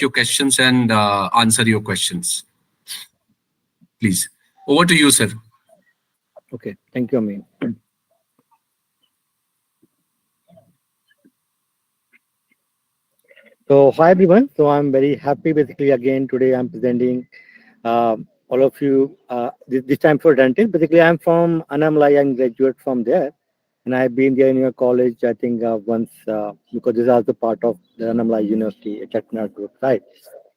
your questions and answer your questions. Please, over to you, sir. Okay, thank you, Amin. So, hi everyone. So, I'm very happy. Basically, again today I'm presenting all of you this time for dentist. Basically, I'm from Anamlai and graduate from there, and I've been there in your college. I think once because this is also part of the Anamlai University Chettinad group, right?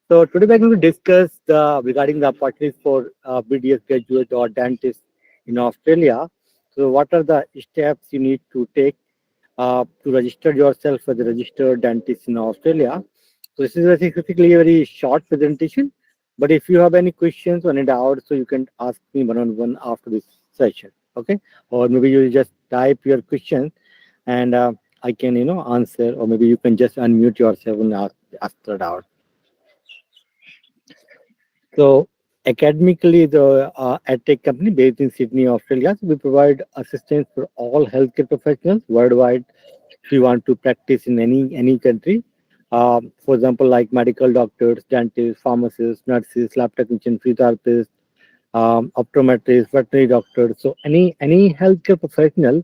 So today we're going to discuss regarding the opportunities for BDS graduate or dentist in Australia. So what are the steps you need to take to register yourself as a registered dentist in Australia? So this is basically a very short presentation, but if you have any questions or any doubts, so you can ask me one-on-one after this session, okay? Or maybe you just type your questions and I can, answer, or maybe you can just unmute yourself and ask the doubt. So Academically, the EdTech company based in Sydney, Australia. So we provide assistance for all healthcare professionals worldwide. If you want to practice in any country, for example, like medical doctors, dentists, pharmacists, nurses, lab technicians, physiotherapists, optometrists, veterinary doctors. So any healthcare professional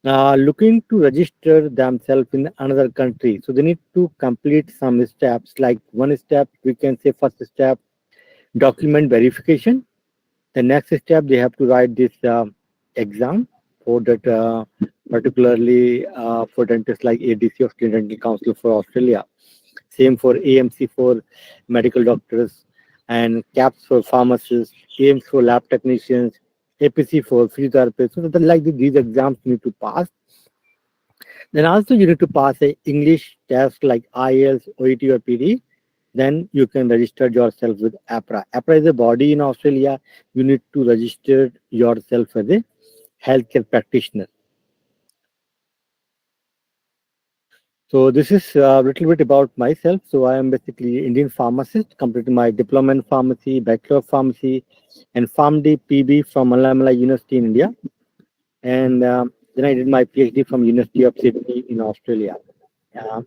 looking to register themselves in another country. So they need to complete some steps. Like one step, we can say first step, document verification. The next step, they have to write this exam for that, particularly for dentists like ADC, Australian Dental Council for Australia. Same for AMC for medical doctors, and CAPS for pharmacists, AIMS for lab technicians, APC for physiotherapists. So like these exams you need to pass. Then also you need to pass a English test like IELTS, OET or PD. Then you can register yourself with APRA. APRA is a body in Australia. You need to register yourself as a healthcare practitioner. So this is a little bit about myself. So I am basically Indian pharmacist, completed my diploma in pharmacy, bachelor of pharmacy, and PharmD PB from Allamalai University in India. And then I did my PhD from University of Sydney in Australia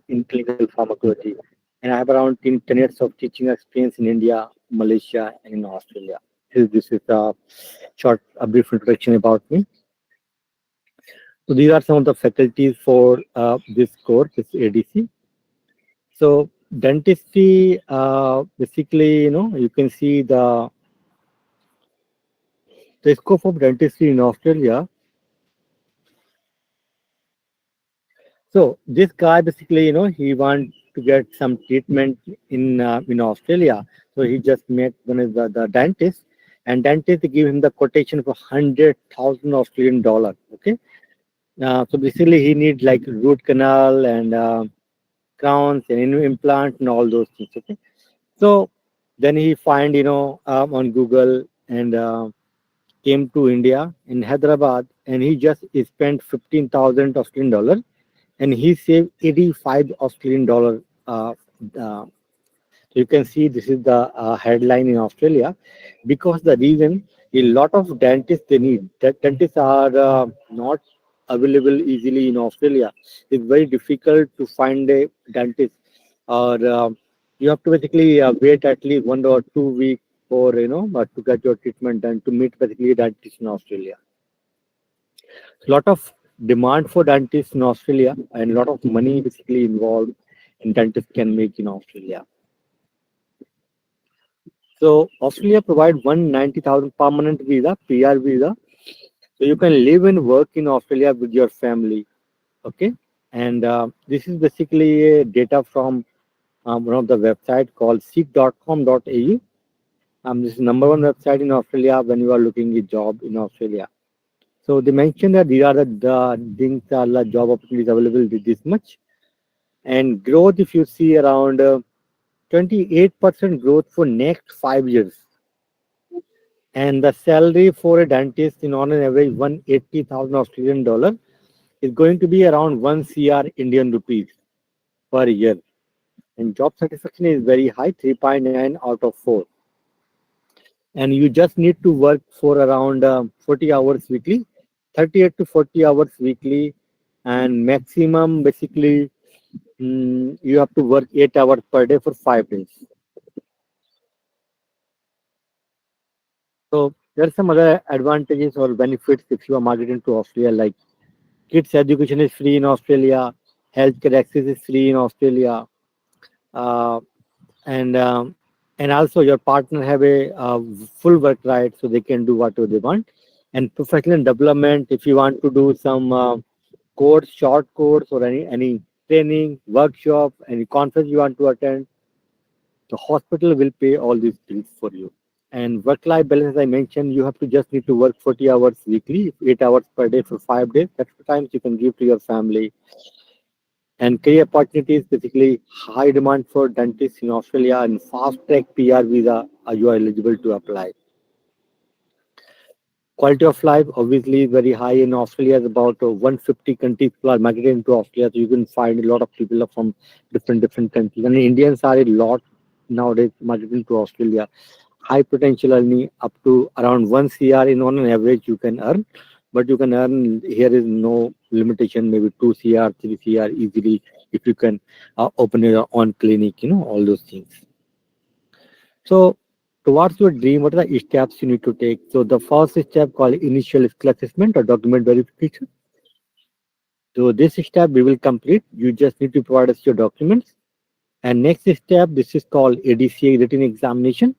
in clinical pharmacology. And I have around 10 years of teaching experience in India, Malaysia, and in Australia. This is a brief introduction about me. So these are some of the faculties for this course, this ADC. So dentistry, basically, you can see the scope of dentistry in Australia. So this guy basically, he wants to get some treatment in Australia. So he just met one of the dentist, and dentist give him the quotation for 100,000 Australian dollar. Okay, so basically he need like root canal and crowns and implant and all those things. Okay, so then he find on Google and came to India in Hyderabad, and he just spent 15,000 Australian dollar, and he saved 85 Australian dollar. So you can see this is the headline in Australia, because the reason a lot of dentists they need. Dentists are not available easily in Australia. It's very difficult to find a dentist, or you have to basically wait at least 1 or 2 weeks for to get your treatment done to meet basically a dentist in Australia. A lot of demand for dentists in Australia, and a lot of money basically involved in dentists can make in Australia. So Australia provide 190,000 permanent visa, PR visa. So you can live and work in Australia with your family. Okay. And this is basically a data from one of the website called seek.com.au. This is #1 website in Australia when you are looking a job in Australia. So they mentioned that these are the things are the job opportunities available with this much. And growth, if you see around 28% growth for next 5 years. And the salary for a dentist in on an average 180,000 Australian dollar is going to be around 1 CR Indian rupees per year. And job satisfaction is very high, 3.9 out of 4. And you just need to work for around 40 hours weekly, 38 to 40 hours weekly, and maximum basically You have to work 8 hours per day for 5 days. So there are some other advantages or benefits if you are migrating to Australia, like kids' education is free in Australia, healthcare access is free in Australia, uh, and um, and also your partner have a full work right, so they can do whatever they want. And professional development, if you want to do some course, short course, or any training, workshop, any conference you want to attend, the hospital will pay all these bills for you. And work-life balance, as I mentioned, you have to just need to work 40 hours weekly, 8 hours per day for 5 days. That's the times you can give to your family. And career opportunities, basically high demand for dentists in Australia and fast-track PR visa you are eligible to apply. Quality of life obviously is very high in Australia. Is about 150 countries people are migrating to Australia, so you can find a lot of people from different countries. And Indians are a lot nowadays migrating to Australia. High potential earning up to around 1 CR in on an average you can earn, but you can earn here is no limitation, maybe 2 CR, 3 CR easily if you can open your own clinic, all those things. So towards your dream, what are the steps you need to take? So the first step called initial skill assessment or document verification. So this step we will complete. You just need to provide us your documents. And next step, this is called ADC written examination.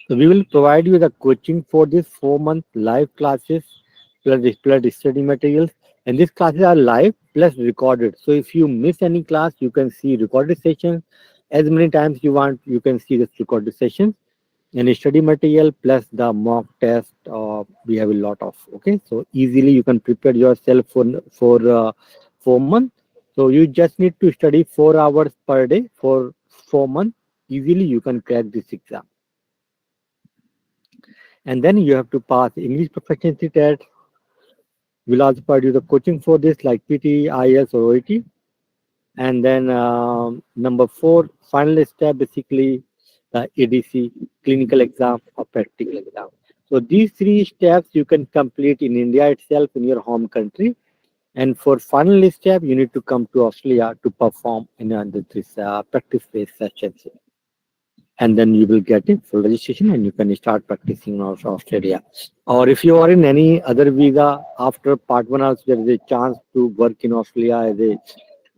So we will provide you the coaching for this 4 month live classes plus study materials. And these classes are live plus recorded. So if you miss any class, you can see recorded sessions. As many times you want, you can see this recorded sessions and study material plus the mock test. We have a lot of, okay. So easily you can prepare yourself for 4 months. So you just need to study 4 hours per day for 4 months. Easily you can crack this exam. And then you have to pass English proficiency test. We'll also provide you the coaching for this like PT, IELTS or OET. And then number 4, final step, basically the ADC clinical exam or practical exam. So these 3 steps you can complete in India itself in your home country. And for final step, you need to come to Australia to perform in this practice-based sessions. And then you will get a full registration and you can start practicing in Australia. Or if you are in any other visa after part 1 also, there is a chance to work in Australia as a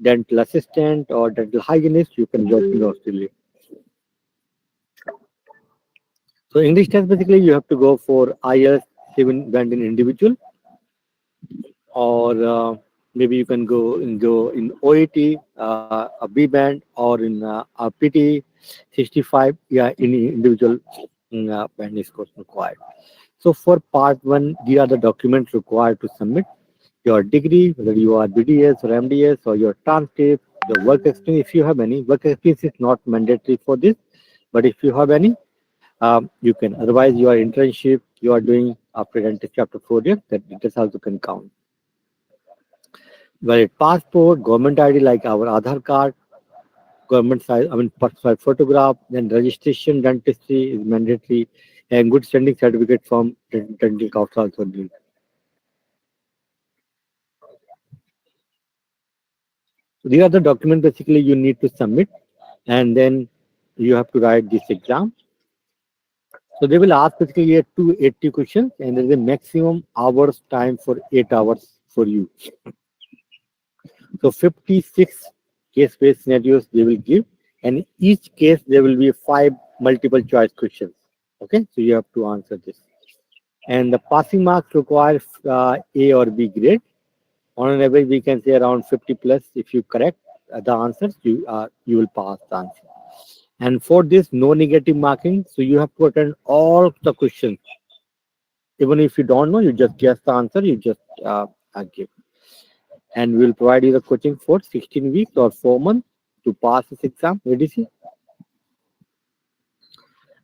dental assistant or dental hygienist. You can work in Australia. So English test, basically you have to go for IELTS 7 band in individual, or maybe you can go in OET, a B band, or in a PT 65. Yeah, in individual band is course required. So for part 1, these are the documents required to submit: your degree, whether you are BDS or MDS, or your transcript, your work experience. If you have any work experience, is not mandatory for this, but if you have any, you can. Otherwise, your internship you are doing after dentistry after 4 years, that this also can count. Valid passport, government ID like our Aadhaar card, government size, passport size photograph, then registration dentistry is mandatory, and good standing certificate from dental council also need. So these are the documents basically you need to submit, and then you have to write this exam. So they will ask basically 280 questions, and there is a maximum hours time for 8 hours for you. So 56 case-based scenarios they will give, and each case there will be 5 multiple choice questions. Okay, so you have to answer this. And the passing marks require A or B grade. On an average, we can say around 50 plus. If you correct the answers, you will pass the answer. And for this, no negative marking. So you have to attend all the questions. Even if you don't know, you just guess the answer. You just give. And we will provide you the coaching for 16 weeks or 4 months to pass this exam, ADC.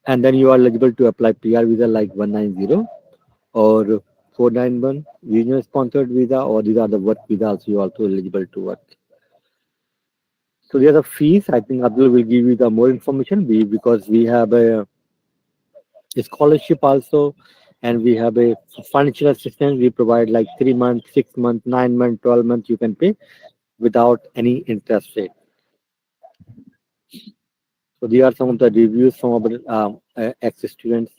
And then you are eligible to apply PR visa like 190 or 491 regional sponsored visa, or these are the work visas you are also eligible to work. So there are the fees. I think Abdul will give you the more information because we have a scholarship also, and we have a financial assistance. We provide like 3 months, 6 months, 9 months, 12 months you can pay. without any interest rate. So these are some of the reviews from our ex-students.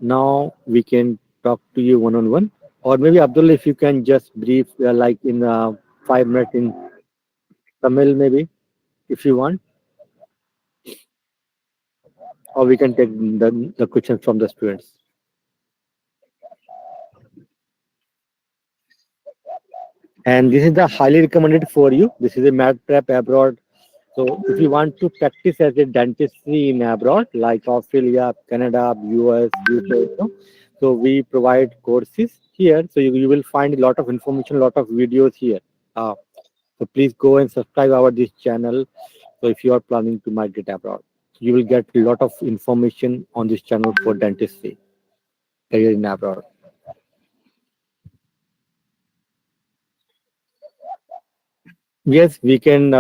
Now we can talk to you one-on-one, or maybe Abdul, if you can just brief, like in 5 minutes in Tamil, maybe if you want, or we can take the questions from the students. And this is the highly recommended for you. This is a MedPrep abroad. So if you want to practice as a dentistry in abroad, like Australia, Canada, US, UK, so we provide courses here. So you will find a lot of information, a lot of videos here. So please go and subscribe our this channel. So if you are planning to migrate abroad, you will get a lot of information on this channel for dentistry career in abroad. Yes, we can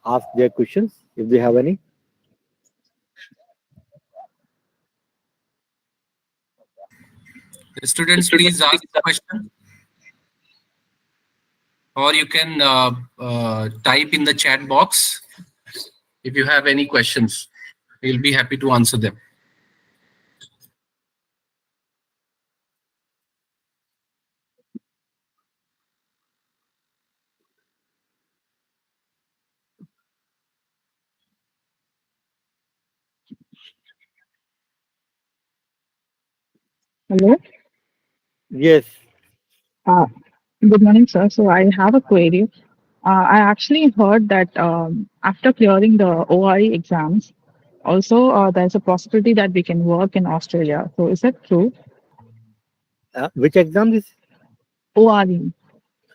ask their questions if they have any. Students, please ask the question, or you can type in the chat box if you have any questions. We'll be happy to answer them. Hello. Yes. Uh, Good morning, sir. So I have a query. I actually heard that after clearing the ORE exams, also there's a possibility that we can work in Australia. So is that true? Which exam is? ORE.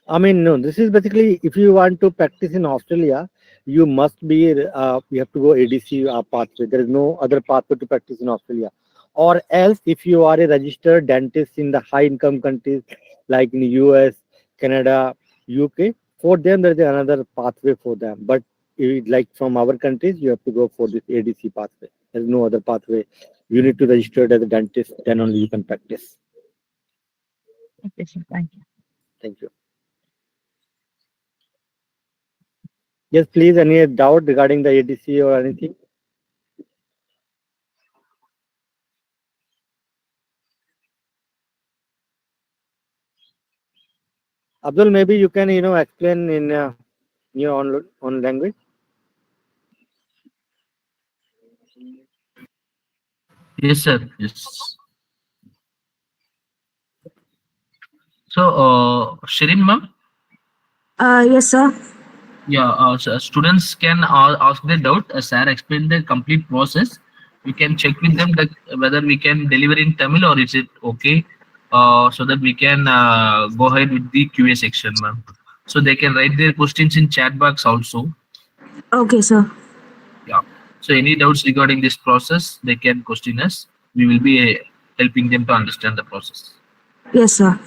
I mean, no, this is basically if you want to practice in Australia, you must be, you have to go ADC pathway. There is no other pathway to practice in Australia. Or else, if you are a registered dentist in the high income countries like in the US, Canada, UK, for them, there is another pathway for them. But like from our countries, you have to go for this ADC pathway. There is no other pathway. You need to register as a dentist, then only you can practice. Okay, sir. Thank you. Thank you. Yes, please. Any doubt regarding the ADC or anything? Abdul, maybe you can explain in your own language. Yes, sir. Yes. So, Shirin ma'am, Yes, sir. yeah, so students can ask their doubt. Sir explain the complete process. We can check with them that whether we can deliver in Tamil or is it okay, so that we can go ahead with the QA section, ma'am. So they can write their questions in chat box also. Okay, sir. Yeah. So any doubts regarding this process, they can question us. We will be helping them to understand the process. Yes, sir.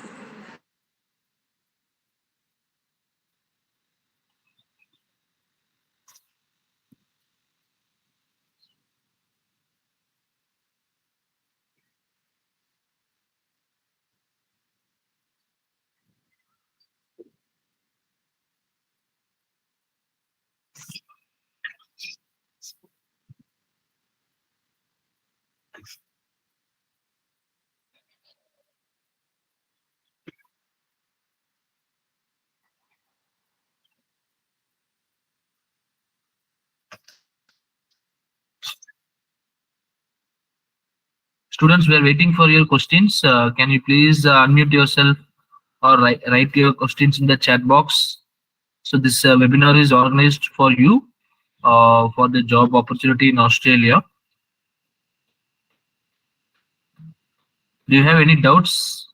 Students, we are waiting for your questions. Can you please unmute yourself or write your questions in the chat box? So this webinar is organized for you for the job opportunity in Australia. Do you have any doubts?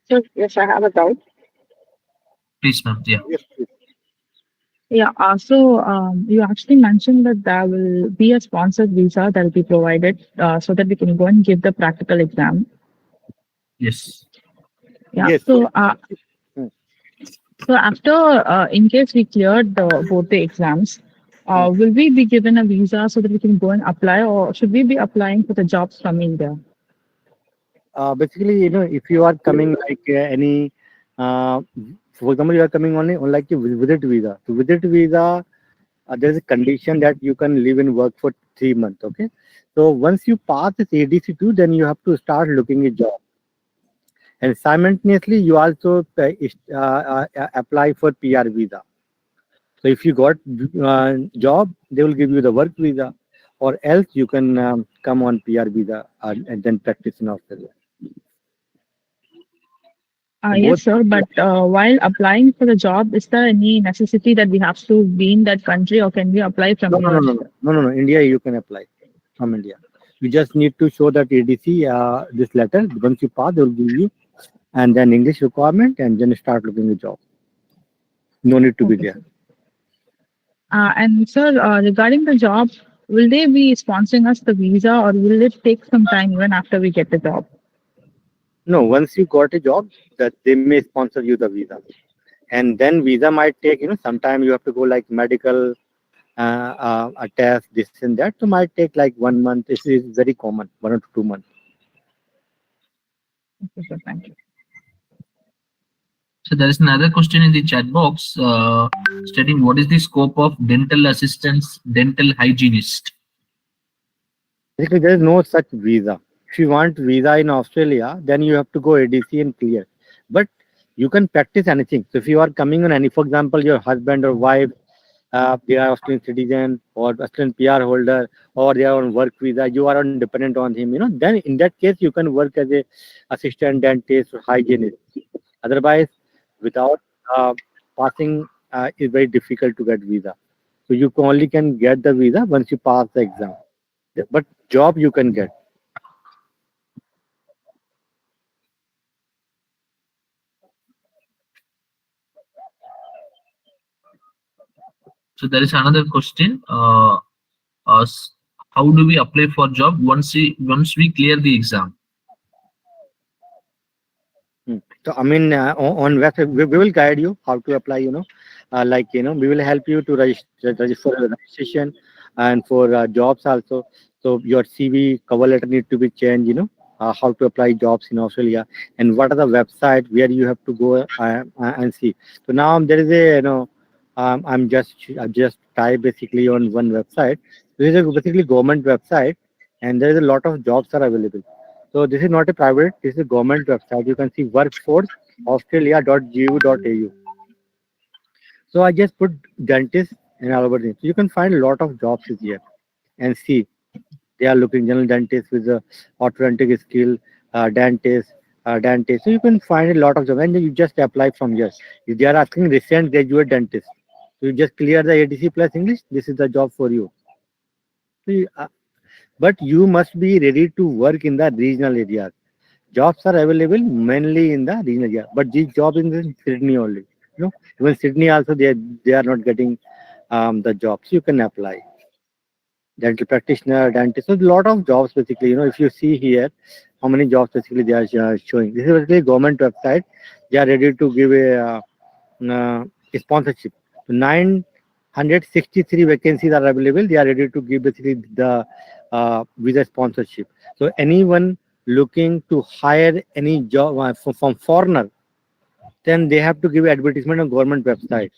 Sir, yes, I have a doubt. Please, ma'am. Yeah. Yes, please. Yeah. So you actually mentioned that there will be a sponsored visa that will be provided so that we can go and give the practical exam. Yes. Yeah. Yes. So Hmm. So after, in case we cleared both the exams, will we be given a visa so that we can go and apply, or should we be applying for the jobs from India? basically, if you are coming like any, uh, for example, you are coming only on like a visit visa. So visit visa, there is a condition that you can live and work for 3 months. Okay, so once you pass this ADC two, then you have to start looking a job, and simultaneously you also apply for PR visa. So if you got job, they will give you the work visa, or else you can come on PR visa and then practice in Australia. Yes, Both. sir. But while applying for the job, is there any necessity that we have to be in that country, or can we apply from No, no, no, here? no, no, no, no, no. India, you can apply from India. You just need to show that ADC, this letter. Once you pass, they will give you, and then English requirement, and then start looking a job. No need to be Okay, there. sir. And sir, regarding the job, will they be sponsoring us the visa, or will it take some time even after we get the job? No, once you got a job, that they may sponsor you the visa, and then visa might take, sometime you have to go like medical, a test, this and that. So might take like 1 month. This is very common, 1 or 2 months. Okay, sir. Thank you. So there is another question in the chat box stating what is the scope of dental assistants, dental hygienist? Basically, there is no such visa. If you want visa in Australia, then you have to go ADC and clear. But you can practice anything. So if you are coming on any, for example, your husband or wife, they are Australian citizen or Australian PR holder, or they are on work visa, you are on dependent on him. Then in that case, you can work as a assistant dentist or hygienist. Otherwise, without passing, is very difficult to get visa. So you only can get the visa once you pass the exam. But job you can get. So there is another question. How do we apply for job once we clear the exam? So I mean, on website we will guide you how to apply. Like we will help you to register for registration and for jobs also. So your CV cover letter need to be changed. How to apply jobs in Australia, and what are the website where you have to go and see. So now there is a I just type basically on one website. This is a basically government website, and there is a lot of jobs are available. So this is not a private, this is a government website. You can see workforceaustralia.gov.au. So I just put dentist and all over things. So you can find a lot of jobs is here and see. They are looking general dentist with a orthodontic skill, dentist. So you can find a lot of jobs and you just apply from here. If they are asking recent graduate dentist, so you just clear the ADC plus English. This is the job for you. So but you must be ready to work in the regional areas. Jobs are available mainly in the regional area, but these jobs in Sydney only. Even Sydney also they are not getting the jobs. You can apply dental practitioner, dentist. So a lot of jobs basically. If you see here, how many jobs basically they are showing. This is basically government website. They are ready to give a sponsorship. So 963 vacancies are available. They are ready to give basically the visa sponsorship. So anyone looking to hire any job from foreigner, then they have to give advertisement on government website.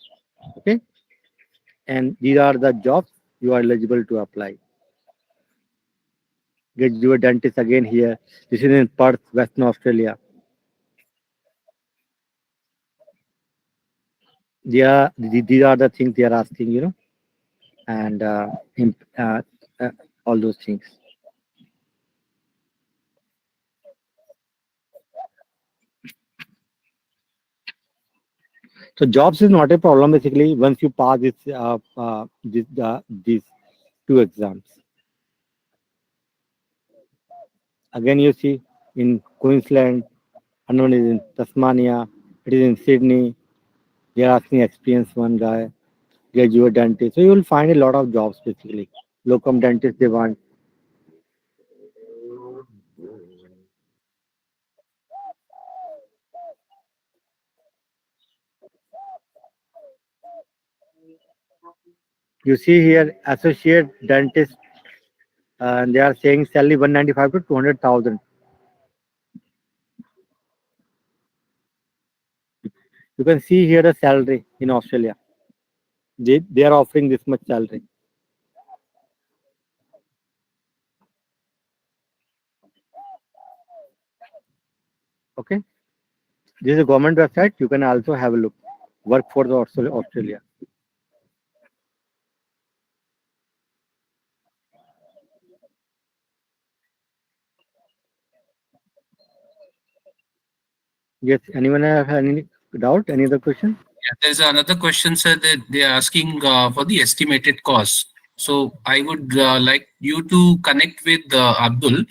Okay, and these are the jobs you are eligible to apply. Get your dentist again here. This is in Perth, Western Australia. These are the things they are asking, and uh, uh, all those things. So jobs is not a problem basically once you pass these two exams. Again, you see in Queensland, another is in Tasmania, it is in Sydney. They are asking experience one guy, get you a dentist. So you will find a lot of jobs basically. Locum dentist they want. You see here associate dentist, and they are saying salary 195 to 200,000. You can see here the salary in Australia. They are offering this much salary. Okay. This is a government website. You can also have a look. Work for the Australia. Yes. Anyone have any doubt? Any other question? Yeah, there's another question, sir, that they are asking for the estimated cost. So I would like you to connect with Abdul.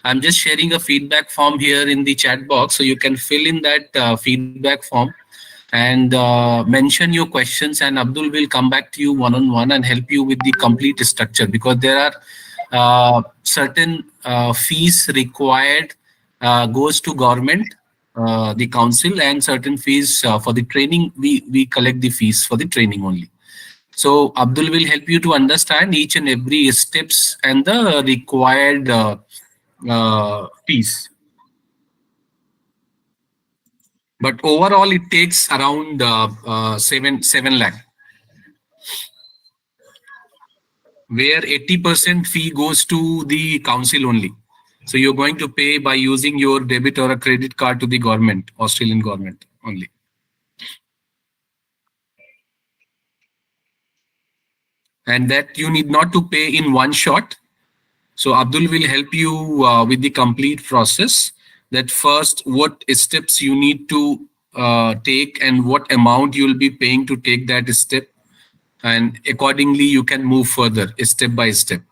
I'm just sharing a feedback form here in the chat box, so you can fill in that feedback form and mention your questions, and Abdul will come back to you one-on-one and help you with the complete structure, because there are certain fees required goes to government, the council, and certain fees for the training. We collect the fees for the training only. So Abdul will help you to understand each and every steps and the required fees. But overall, it takes around 7 lakh, where 80% fee goes to the council only. So you're going to pay by using your debit or a credit card to the government, Australian government only. And that you need not to pay in one shot. So Abdul will help you with the complete process. That first, what steps you need to take and what amount you will be paying to take that step. And accordingly, you can move further step by step.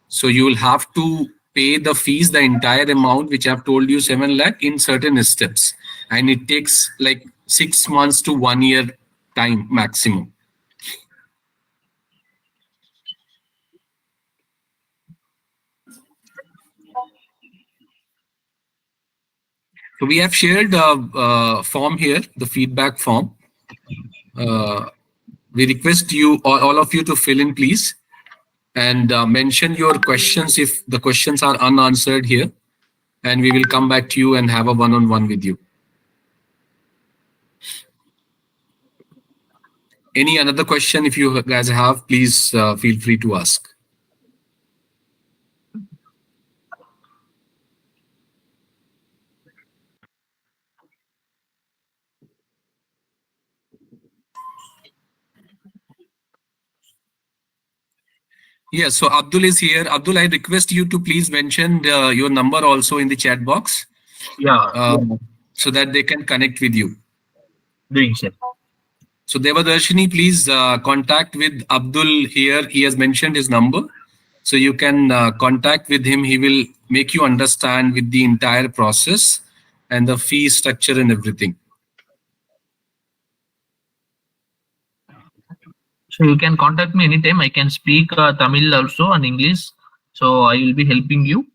So you will have to pay the fees, the entire amount, which I've told you, 7 lakh, in certain steps. And it takes like 6 months to 1 year time maximum. So we have shared a form here, the feedback form. We request you, all of you, to fill in, please, and mention your questions if the questions are unanswered here, and we will come back to you and have a one-on-one with you. Any another question, if you guys have, please feel free to ask. Yes, so Abdul is here. Abdul, I request you to please mention your number also in the chat box. Yeah. So that they can connect with you. Doing so. So Devadarshini, please contact with Abdul here. He has mentioned his number. So you can contact with him. He will make you understand with the entire process and the fee structure and everything. So you can contact me anytime. I can speak Tamil also and English. So I will be helping you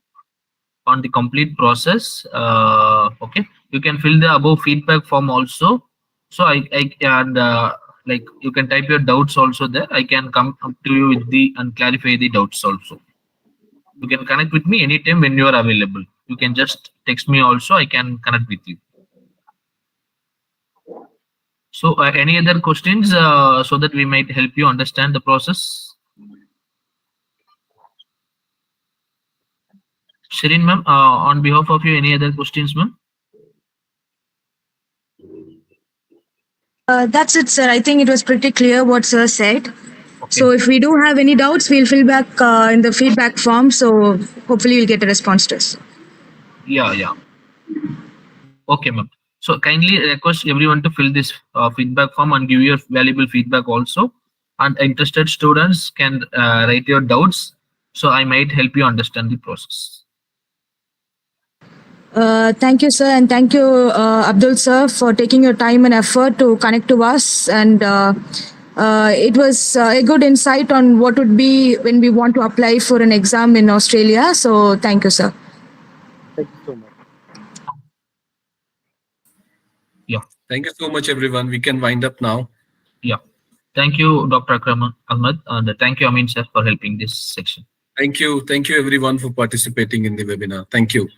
on the complete process. Okay. You can fill the above feedback form also. So I can like you can type your doubts also there. I can come up to you with the and clarify the doubts also. You can connect with me anytime when you are available. You can just text me also. I can connect with you. So any other questions so that we might help you understand the process? Shireen ma'am, on behalf of you, any other questions, ma'am? That's it, sir. I think it was pretty clear what sir said. So if we do have any doubts, we'll fill back in the feedback form. So hopefully we'll get a response to us. Yeah. Okay, ma'am. So kindly request everyone to fill this feedback form and give your valuable feedback also. And interested students can write your doubts. So I might help you understand the process. Thank you, sir, and thank you, Abdul sir, for taking your time and effort to connect to us. And it was a good insight on what would be when we want to apply for an exam in Australia. So thank you, sir. Thank you so much. Yeah. Thank you so much, everyone. We can wind up now. Yeah. Thank you, Dr. Akram Ahmed, and thank you, Amin sir, for helping this section. Thank you. Thank you, everyone, for participating in the webinar. Thank you.